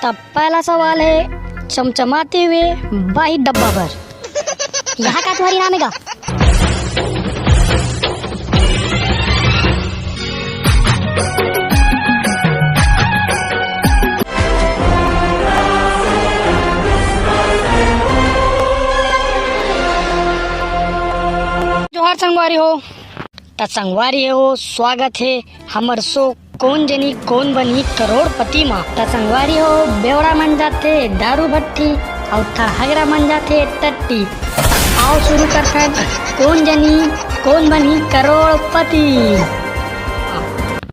तब पहला सवाल है चमचमाते हुए वाहिद डब्बा भर। यहाँ का तुम्हारी नाम है का? जोहार संगवारी हो त संगवारी हो, स्वागत है हमर शो कौन जनी कौन बनी करोड़पति माँ। त संगवारी हो, बेवड़ा मन जाते दारू भट्टी और ठहरा मन जाते टट्टी। आओ शुरू करते हैं कौन जनी कौन बनी करोड़पति।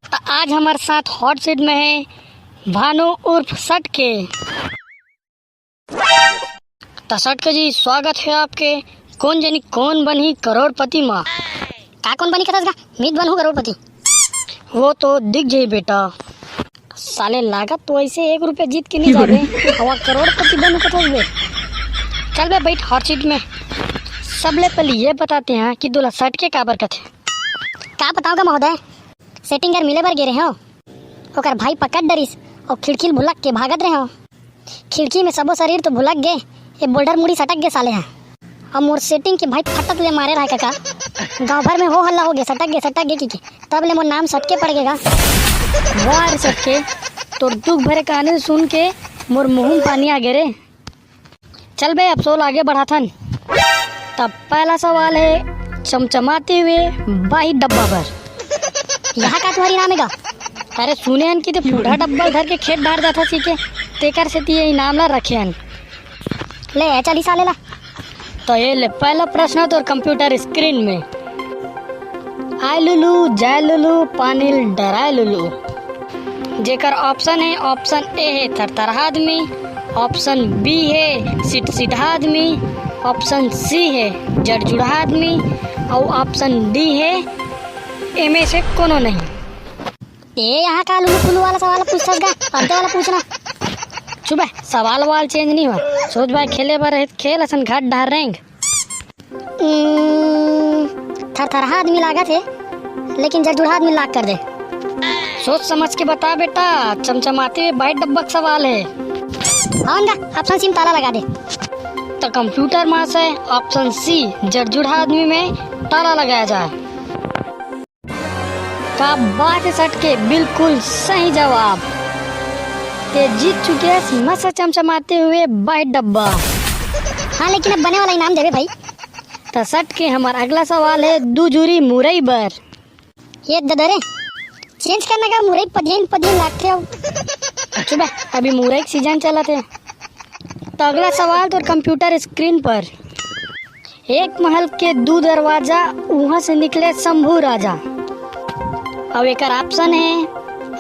त आज हमारे साथ हॉट सीट में है भानु उर्फ सटके। त सटके जी स्वागत है आपके कौन जनी कौन बनी करोड़पति माँ। का कौन बनी कतस का मीत बनू करोड़पति? वो तो दिख जाए बेटा, साले लागत तो ऐसे 1 रुपया जीत के नहीं जाबे और करोड़पति बनू कतस बे। चल बे बैठ हॉट सीट में। सबले पहले ये बताते हैं कि दूल्हा सटके का बरकत है। का बताओ का महोदय, सेटिंग कर मिले बर गिरे हो, ओकर भाई पकड़ डरिस और खिड़की भुलक के भागत रहे हो। खिड़की में सबो शरीर तो भुलक गए, ये बोल्डर मुड़ी सटक गए साले हैं। अब मोर सेटिंग के भाई फटक ले मारे रहा काका, गांव भर में हो हल्ला हो गया सटक गए की तब ले मोर नाम सटके पड़ गएगा। वाह सटके, तोर दुख भरे कहानी सुन के मोर मुंह में पानी आ गए रे। चल बे अब सोल आगे बढ़ाथन। तब पहला सवाल है चमचमाते हुए वाहिद डब्बा भर। यहाँ का तुम्हारी नाम है का? अरे सुने हन कि ते बूढ़ा डब्बा धर के खेत डार जाता सीखे, तेकर से ये इनाम ला रखे हन। ले चली साले ला। तो ये ले पहला प्रश्न तो कंप्यूटर स्क्रीन में। आय लुलू जय लुलू पानिल डराय लुलू। जेकर ऑप्शन है, ऑप्शन ए है थरथरा आदमी, ऑप्शन बी है सिट सीधा आदमी, ऑप्शन सी है जड़ जुड़ा आदमी और ऑप्शन डी है एमे से कोनो नहीं। ये यहाँ का लुलू फुलू वाला सवाल पूछता का अंते वाला पूछना। चुप है, सवाल वाल चेंज नहीं हुआ। सोच भाई खेले बार है खेल असन घाट डार रहेंगे। थरथरा आदमी लागत है, लेकिन जड़जुड़ा आदमी लाग कर दे। सोच समझ के बता बेटा, चमचमाते हुए वाहिद डब्बा का सवाल है। आऊंगा ऑप्शन सी में ताला लगा दे। तो कंप्यूटर मां से ऑप्शन सी जड़जुड़ा आदमी में ताला लगाया जाए। का बात है सटके, बिल्कुल सही जवाब। ते जीत चुके हैं मस्त चमचमाते हुए वाहिद डब्बा। हाँ लेकिन अब बने वाला इनाम देवे भाई। तो सटके हमारा अगला सवाल है दूजुरी मुरई बर। ये ददरे चेंज करने का मुरई पदिन लागते हो। चुप है, अभी मुरई का सीजन चला थे। तो अगला सवाल तो कंप्यूटर स्क्रीन पर। एक महल के 2 दरवाजा, वहां से निकले शंभू राजा। अब एक ऑप्शन है,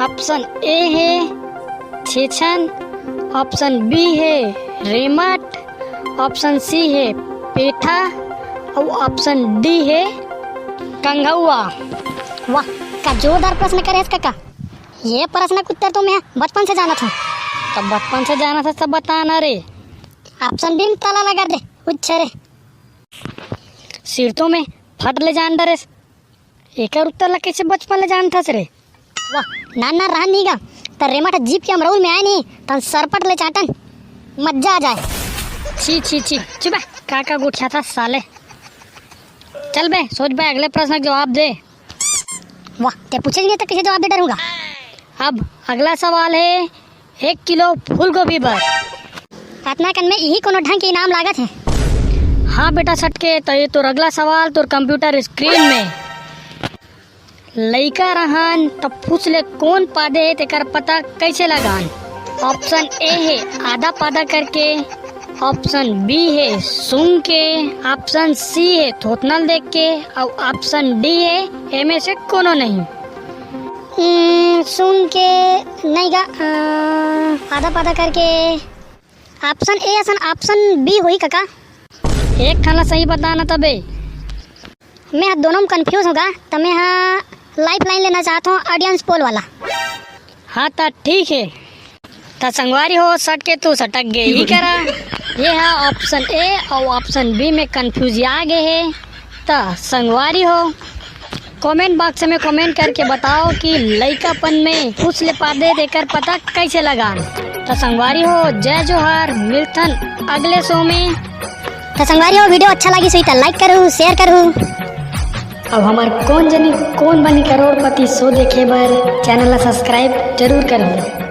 ऑप्शन ए है छेछन, ऑप्शन बी है रेमट, ऑप्शन सी है पेठा और ऑप्शन डी है कंघुआ। वाह का जोरदार प्रश्न करे काका। ये प्रश्न का उत्तर तो मैं बचपन से जाना था। तब बचपन से जाना था सब बताना रे। ऑप्शन बी में ताला लगा दे उच्छरे। सिरतों में फट ले जान डरे, एक उत्तर ला कैसे बचपन ले जान था रे। वाह नाना रहा नहीं गा तो रेमट जीप के अमरूल में आए नहीं तो सरपट ले चाटन मजा आ जाए। छी छी छी चुप है, काका गुठिया था साले। चल बे सोच बे अगले प्रश्न का जवाब दे। वाह ते पूछेंगे तो कैसे जवाब दे डरूंगा। अब अगला सवाल है 1 किलो फूल गोभी बर। अपना कन में यही कोनो ढंग के इनाम लागत है। हाँ बेटा सटके, तो ये तो अगला सवाल तो कंप्यूटर स्क्रीन में। लइका रहन तब पूछ ले कौन पादे है तेकर पता कैसे लगान। ऑप्शन ए है आधा पादा करके, ऑप्शन बी है सूंघ के, ऑप्शन सी है थोतनल देख के और ऑप्शन डी है एमे से कोनो नहीं। सूंघ के नहीं गा, आधा पादा करके ऑप्शन ए असन ऑप्शन बी हुई काका। एक खाना सही बताना तबे। मैं दोनों में कंफ्यूज होगा तो मैं लाइफ लाइन लेना चाहता हूँ ऑडियंस पोल वाला। हाँ तो ठीक है, तो संगवारी हो सटके तू सटक गए ही करा। ये है ऑप्शन ए और ऑप्शन बी में कंफ्यूज आ गए है। तो संगवारी हो कमेंट बॉक्स में कमेंट करके बताओ कि लइकापन में कुछ ले पादे देकर पता कैसे लगान। तो संगवारी हो जय जोहार, मिलथन अगले शो में। तो संगवारी हो वीडियो अच्छा लगी सही तो लाइक करूँ शेयर करूँ। अब हमार कौन बनी करोड़पति शो देखे बर चैनल ला सब्सक्राइब जरूर करो।